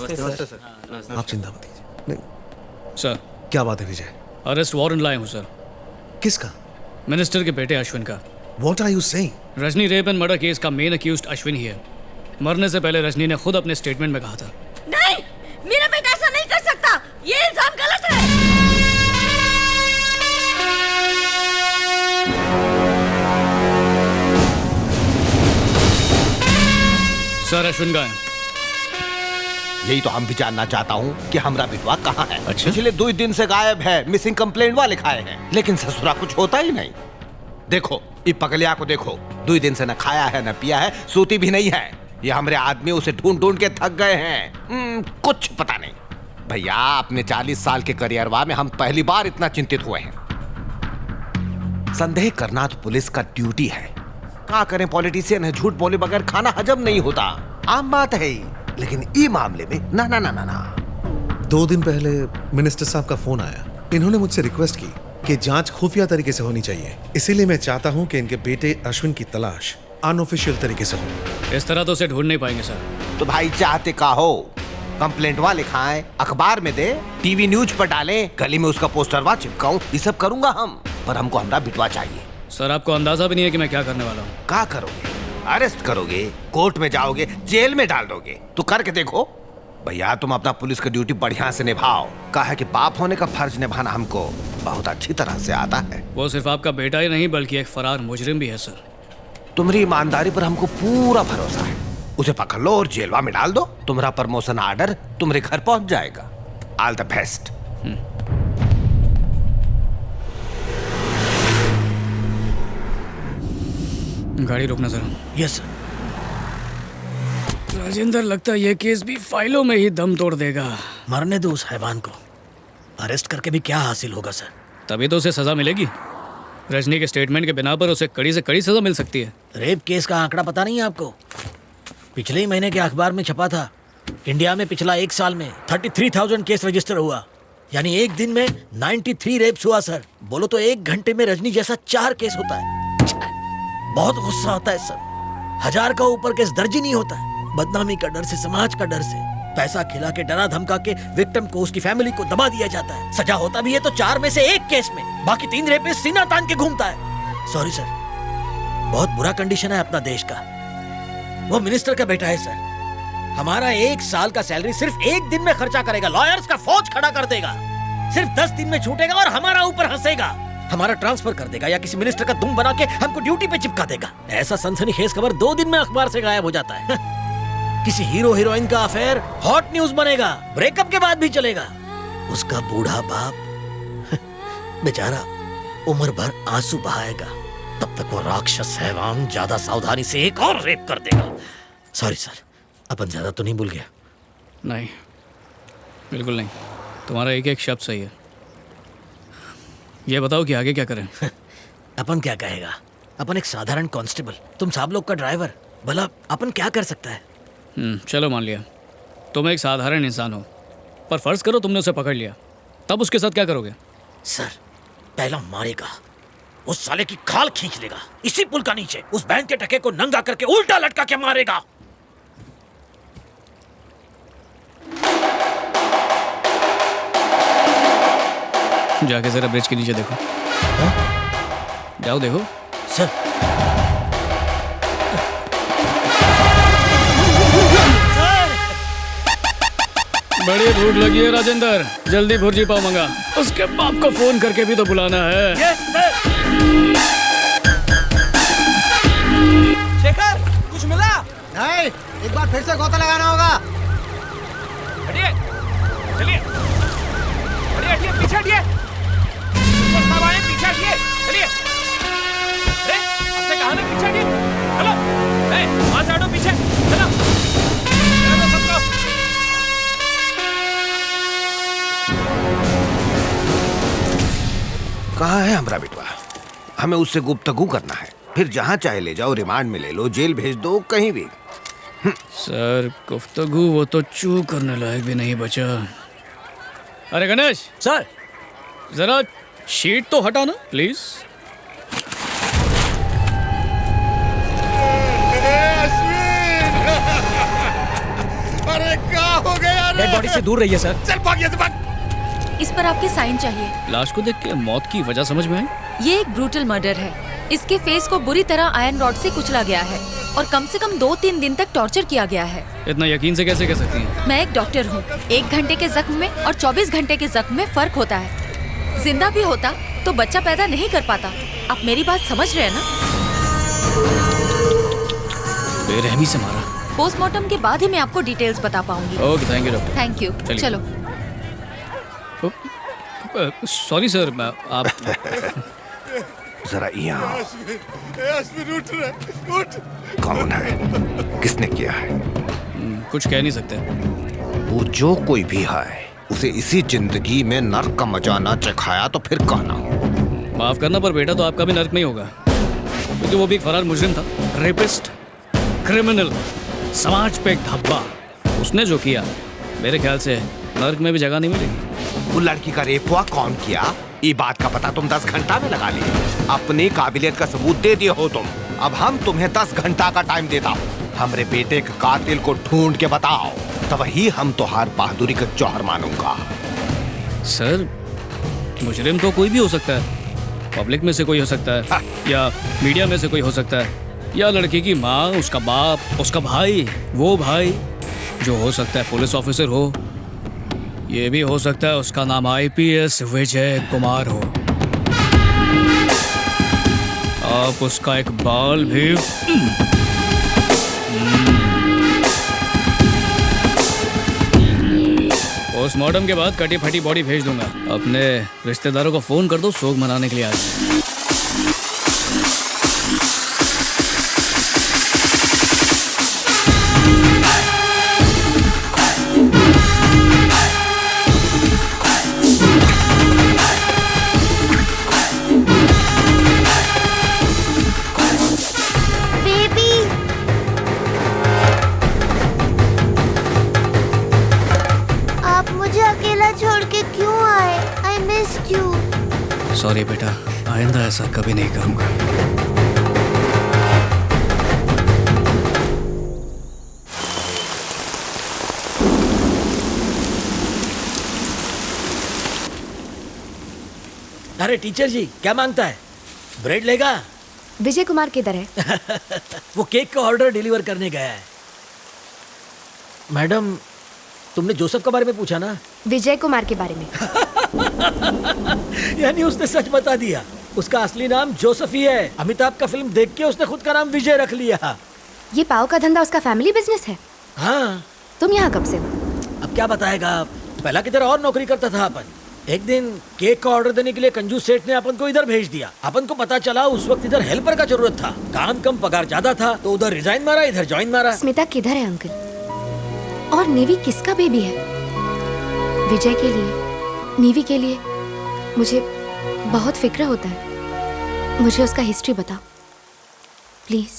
नमस्ते सर। आप चिंता मत कीजिए। नहीं, सर क्या बात है विजय? अरेस्ट वारंट लाए हूँ सर, किसका? मिनिस्टर के बेटे अश्विन का। What are you saying? Rajni rape and murder case का मेन अक्यूज्ड अश्विन ही है। मरने से पहले रजनी ने खुद अपने स्टेटमेंट में कहा था, नहीं, मेरा बेटा ऐसा नहीं कर सकता, ये इल्जाम गलत है। सर अश्विन का है। यही तो हम भी जानना चाहता हूँ कि हमरा बिटवा कहाँ है। अच्छा? पिछले 2 दिन से गायब है, मिसिंग कंप्लेंट वाले खाए हैं, लेकिन ससुरा कुछ होता ही नहीं। देखो ये पगलिया को देखो, 2 दिन से न खाया है न पिया है, सोती भी नहीं है। ये हमारे आदमी उसे ढूंढ ढूंढ के थक गए हैं। कुछ पता नहीं भैया, अपने 40 साल के करियरवा में हम पहली बार इतना चिंतित हुए हैं। संदेह करना तो पुलिस का ड्यूटी है। क्या करें, पॉलिटिशियन है, झूठ बोले बगैर खाना हजम नहीं होता, आम बात है। लेकिन ई मामले में ना ना ना ना ना। 2 दिन पहले मिनिस्टर साहब का फोन आया। इन्होंने मुझसे रिक्वेस्ट की कि जांच खुफिया तरीके से होनी चाहिए। इसीलिए मैं चाहता हूं कि इनके बेटे अश्विन की तलाश अनऑफिशियल तरीके से हो। इस तरह तो उसे ढूंढ नहीं पाएंगे सर। तो भाई चाहते का हो, कंप्लेंट वाले खाएं, अखबार में दे, टीवी न्यूज पर डालें, गली में उसका पोस्टरवा चिपकाऊं, ये सब करूंगा हम, पर हमको हमरा बिटवा चाहिए। सर आपको अंदाजा भी नहीं है कि मैं क्या करने वाला हूँ। क्या करोगे? अरेस्ट करोगे, कोर्ट में जाओगे, जेल में डाल दोगे, तो करके देखो। भैया तुम अपना पुलिस की ड्यूटी बढ़िया से निभाओ। कहा है कि बाप होने का फर्ज निभाना हमको बहुत अच्छी तरह से आता है। वो सिर्फ आपका बेटा ही नहीं बल्कि एक फरार मुजरिम भी है सर। तुम्हारी ईमानदारी पर हमको पूरा भरोसा है। उसे पकड़ लो और जेलवा में डाल दो, तुम्हारा प्रमोशन ऑर्डर तुम्हारे घर पहुंच जाएगा। All the best. गाड़ी रोकना सर। Yes sir. राजेंद्र, लगता है ये केस भी फाइलों में ही दम तोड़ देगा। मरने दो उस हैवान को। अरेस्ट करके भी क्या हासिल होगा सर? तभी तो उसे सजा मिलेगी। रजनी के स्टेटमेंट के बिना पर उसे कड़ी से कड़ी सजा मिल सकती है। रेप केस का आंकड़ा पता नहीं है आपको? पिछले ही महीने के अखबार में छपा था। इंडिया में पिछला 1 साल में 33,000 केस रजिस्टर हुआ, यानी एक दिन में 93 रेप्स हुआ सर। बोलो तो 1 घंटे में रजनी जैसा 4 केस होता है। बहुत गुस्सा आता है सर। 1000 का ऊपर केस दर्ज ही नहीं होता है। बदनामी का डर से, समाज का डर से, पैसा खिला के, डरा धमका के विक्टिम को, उसकी फैमिली को दबा दिया जाता है। सजा होता भी है तो 4 में से 1 केस में, बाकी 3 रेपिस्ट सीना तान के घूमता है। सॉरी सर, बहुत बुरा कंडीशन है अपना देश का। वो मिनिस्टर का बेटा है सर। हमारा 1 साल का सैलरी सिर्फ 1 दिन में खर्चा करेगा, लॉयर्स का फौज खड़ा कर देगा, सिर्फ 10 दिन में छूटेगा और हमारा ऊपर हंसेगा, हमारा ट्रांसफर कर देगा या किसी मिनिस्टर का दुम बना के हमको ड्यूटी पे चिपका देगा। ऐसा सनसनीखेज खबर 2 दिन में अखबार से गायब हो जाता है। किसी हीरो हीरोइन का अफेयर हॉट न्यूज बनेगा, ब्रेकअप के बाद भी चलेगा। उसका बूढ़ा बाप बेचारा उम्र भर आंसू बहाएगा, तब तक वो राक्षस हैवान ज्यादा सावधानी से एक और रेप कर देगा। सॉरी सर, अपन ज्यादा तो नहीं भूल गया? नहीं, बिल्कुल नहीं। तुम्हारा एक एक शब्द सही है। ये बताओ कि आगे क्या करें? अपन क्या कहेगा? अपन एक साधारण कांस्टेबल, तुम सब लोग का ड्राइवर। भला अपन क्या कर सकता है? चलो मान लिया तुम एक साधारण इंसान हो, पर फर्ज करो तुमने उसे पकड़ लिया, तब उसके साथ क्या करोगे? सर, पहला मारेगा, उस साले की खाल खींच लेगा, इसी पुल का नीचे उस बैंक के टके को नंगा करके उल्टा लटका के मारेगा। जाके जरा ब्रिज के नीचे देखो। जाओ देखो। सर, बड़ी भूख लगी है राजेंद्र, जल्दी भुर्जी पाव मंगा। उसके बाप को फोन करके भी तो बुलाना है। शेखर, कुछ मिला? नहीं, एक बार फिर से गोता लगाना होगा। हटिए, चलिए, हटिए, पीछे हटिए, पीछे हटिए, चलिए। अरे, आपसे कहा ना पीछे हटिए, चलो, वहां से हटो पीछे, चलो, चलो सबको। कहाँ है हमारा बिटवा? हमें उससे गुफ्तगू करना है, फिर जहाँ चाहे ले जाओ, रिमांड में ले लो, जेल भेज दो, कहीं भी। सर गुफ्तगू वो तो चू करने लायक भी नहीं बचा। अरे गणेश सर, जरा शीट तो हटा ना प्लीज। अरे क्या हो गया रे? बॉडी से दूर रहिए सर। चल भाग यहाँ से, भाग। इस पर आपके साइन चाहिए। लाश को देख के मौत की वजह समझ में आई। ये एक ब्रूटल मर्डर है। इसके फेस को बुरी तरह आयरन रॉड से कुचला गया है और कम से कम 2-3 दिन तक टॉर्चर किया गया है। इतना यकीन से कैसे कह सकती हैं? मैं एक डॉक्टर हूँ। 1 घंटे के जख्म में और 24 घंटे के जख्म में फर्क होता है। जिंदा भी होता तो बच्चा पैदा नहीं कर पाता। आप मेरी बात समझ रहे हैं ना? बेरहमी से मारा। पोस्टमार्टम के बाद ही मैं आपको डिटेल्स बता पाऊंगी। Okay, thank you doctor. Thank you. चलिए। चलो। सॉरी सर, आप जरा यहाँ। उठ रहा, उठ। कौन है? किसने किया है? कुछ कह नहीं सकते। वो जो कोई भी है, उसे इसी जिंदगी में नर्क का मजा ना चखाया तो फिर कहना। माफ करना पर बेटा तो आपका भी नर्क नहीं होगा, क्योंकि वो भी एक फरार मुजरिम था, रेपिस्ट, क्रिमिनल, समाज पे एक धब्बा। उसने जो किया, मेरे ख्याल से नर्क में भी जगह नहीं मिलेगी। वो लड़की का रेप हुआ कौन किया, ये बात का पता तुम 10 घंटा में लगा लिए। अपनी काबिलियत का सबूत दे दिए हो तुम। अब हम तुम्हें 10 घंटा का टाइम देता हूँ। हमरे बेटे के कातिल को ढूंढ के बताओ, तब ही हम तुहार बहादुरी का जौहर मानूंगा। सर, मुजरिम तो कोई भी हो सकता है। पब्लिक में से कोई हो सकता है, या मीडिया में से कोई हो सकता है, या लड़की की माँ, उसका बाप, उसका भाई, वो भाई जो हो सकता है पुलिस ऑफिसर हो। ये भी हो सकता है उसका नाम IPS विजय कुमार हो। आप उसका एक बाल भी पोस्टमार्टम के बाद कटी फटी बॉडी भेज दूंगा। अपने रिश्तेदारों को फोन कर दो, शोक मनाने के लिए आ जाए। सॉरी बेटा, आइंदा ऐसा कभी नहीं करूंगा। अरे टीचर जी, क्या मांगता है? ब्रेड लेगा? विजय कुमार किधर है? वो केक का ऑर्डर डिलीवर करने गया है। मैडम, तुमने जोसेफ के बारे में पूछा ना? विजय कुमार के बारे में। यानी उसने सच बता दिया। उसका असली नाम जोसेफ ही है। अमिताभ का फिल्म देख के उसने खुद का नाम विजय रख लिया। ये पाव का धंधा उसका फैमिली बिजनेस है? हाँ। तुम यहाँ कब से हो? अब क्या बताएगा, पहला किधर और नौकरी करता था अपन। एक दिन केक का ऑर्डर देने के लिए कंजूस सेठ ने अपन को इधर भेज दिया। अपन को पता चला उस वक्त इधर हेल्पर का जरूरत था, काम कम पगार ज्यादा था, तो उधर रिजाइन मारा, इधर ज्वाइन मारा। स्मिता किधर है अंकल? और नेवी किसका बेबी है? विजय के लिए, नेवी के लिए मुझे बहुत फिक्र होता है। मुझे उसका हिस्ट्री बताओ प्लीज।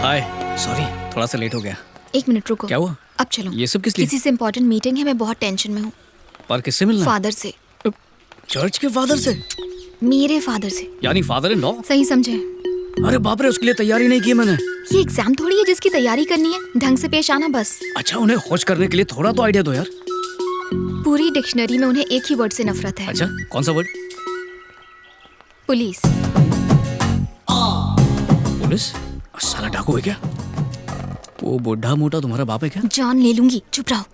हाय, सॉरी थोड़ा सा लेट हो गया। 1 मिनट रुको। क्या हुआ? अब चलो। ये सब किस लिए? किसी से इम्पोर्टेंट मीटिंग है, मैं बहुत टेंशन में हूँ। पर किससे मिलना? फादर से। चर्च के फादर से? मेरे फादर से। यानी फादर इन लॉ? सही समझे? अरे बाप रे, उसके लिए तैयारी नहीं की मैंने। ये एग्जाम थोड़ी है जिसकी तैयारी करनी है, ढंग से पेश आना बस। अच्छा, उन्हें खोज करने के लिए थोड़ा तो आइडिया दो यार। पूरी डिक्शनरी में उन्हें एक ही वर्ड से नफरत है। अच्छा, कौन सा वर्ड? पुलिस। पुलिस? साला डाकू है क्या? वो बुढ़ा मोटा तुम्हारा बाप है क्या? जान ले लूंगी, चुप रहो।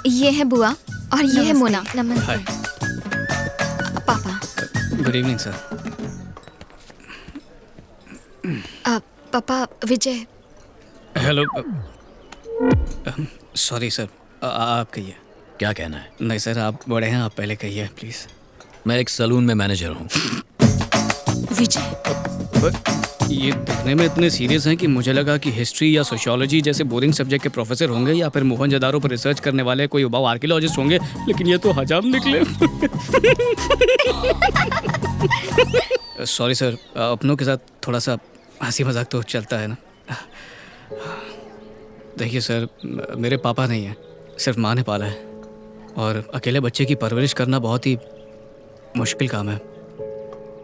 ये है बुआ और ये है मोना। नमस्ते। पापा। Good evening sir. पापा, विजय। हेलो। सॉरी सर, आप कहिए। क्या कहना है? नहीं सर, आप बड़े हैं, आप पहले कहिए प्लीज। मैं एक सलून में मैनेजर हूँ। विजय, ये दिखने में इतने सीरियस हैं कि मुझे लगा कि हिस्ट्री या सोशियोलॉजी जैसे बोरिंग सब्जेक्ट के प्रोफेसर होंगे, या फिर मोहनजोदारो पर रिसर्च करने वाले कोई उबाऊ आर्कियोलॉजिस्ट होंगे, लेकिन ये तो हजाम निकले। सॉरी सर, अपनों के साथ थोड़ा सा हंसी मजाक तो चलता है ना। देखिए सर, मेरे पापा नहीं है, सिर्फ माँ ने पाला है। और अकेले बच्चे की परवरिश करना बहुत ही मुश्किल काम है।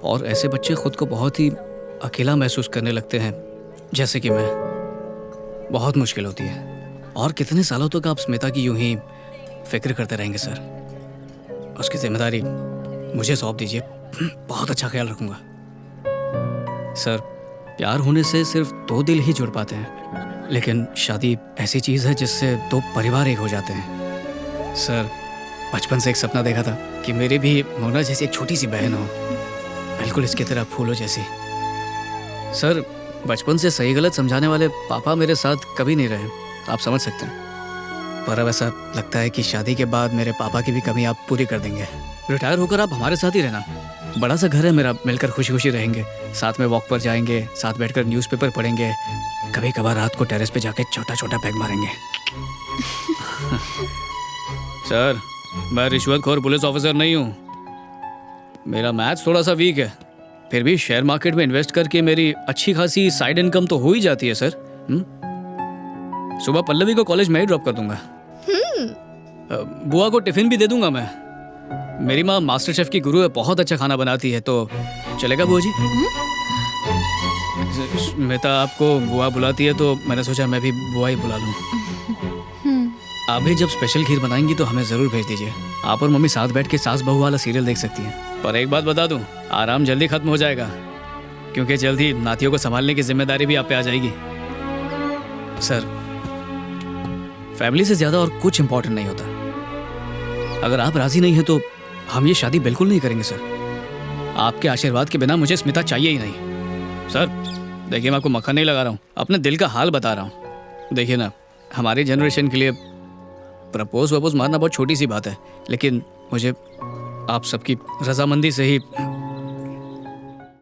और ऐसे बच्चे खुद को बहुत ही अकेला महसूस करने लगते हैं, जैसे कि मैं। बहुत मुश्किल होती है। और कितने सालों तक आप स्मिता की यूं ही फिक्र करते रहेंगे सर? उसकी जिम्मेदारी मुझे सौंप दीजिए, बहुत अच्छा ख्याल रखूंगा। सर, प्यार होने से सिर्फ 2 दिल ही जुड़ पाते हैं, लेकिन शादी ऐसी चीज़ है जिससे 2 परिवार एक हो जाते हैं। सर, बचपन से एक सपना देखा था कि मेरी भी मोना जैसी एक छोटी सी बहन हो, बिल्कुल इसकी तरह फूलों जैसी। सर, बचपन से सही गलत समझाने वाले पापा मेरे साथ कभी नहीं रहे, आप समझ सकते हैं। पर अब ऐसा लगता है कि शादी के बाद मेरे पापा की भी कमी आप पूरी कर देंगे। रिटायर होकर आप हमारे साथ ही रहना। बड़ा सा घर है मेरा, मिलकर खुशी खुशी रहेंगे, साथ में वॉक पर जाएंगे, साथ बैठकर न्यूज़पेपर पढ़ेंगे, कभी कभार रात को टेरेस पे जाके छोटा छोटा पैग मारेंगे। सर, मैं रिश्वतखोर पुलिस ऑफिसर नहीं हूँ। मेरा मैथ्स थोड़ा सा वीक है, फिर भी शेयर मार्केट में इन्वेस्ट करके मेरी अच्छी खासी साइड इनकम तो हो ही जाती है सर। सुबह पल्लवी को कॉलेज में ही ड्रॉप कर दूंगा। बुआ को टिफिन भी दे दूंगा मैं। मेरी माँ मास्टर शेफ की गुरु है, बहुत अच्छा खाना बनाती है, तो चलेगा बुआ जी? स्मिता आपको बुआ बुलाती है तो मैंने सोचा मैं भी बुआ ही बुला लूं। आप भी जब स्पेशल खीर बनाएंगी तो हमें जरूर भेज दीजिए। आप और मम्मी साथ बैठ के सास बहू वाला सीरियल देख सकती हैं। पर एक बात बता दूं, आराम जल्दी खत्म हो जाएगा, क्योंकि जल्दी नातियों को संभालने की जिम्मेदारी भी आप पे आ जाएगी। सर, फैमिली से ज्यादा और कुछ इंपॉर्टेंट नहीं होता। अगर आप राजी नहीं हैं तो हम ये शादी बिल्कुल नहीं करेंगे सर। आपके आशीर्वाद के बिना मुझे स्मिता चाहिए ही नहीं। सर देखिए, मैं आपको मक्खन नहीं लगा रहा हूँ, अपने दिल का हाल बता रहा हूँ। देखिए ना, हमारी जनरेशन के लिए प्रपोज वपोज मारना बहुत छोटी सी बात है, लेकिन मुझे आप सबकी रजामंदी से ही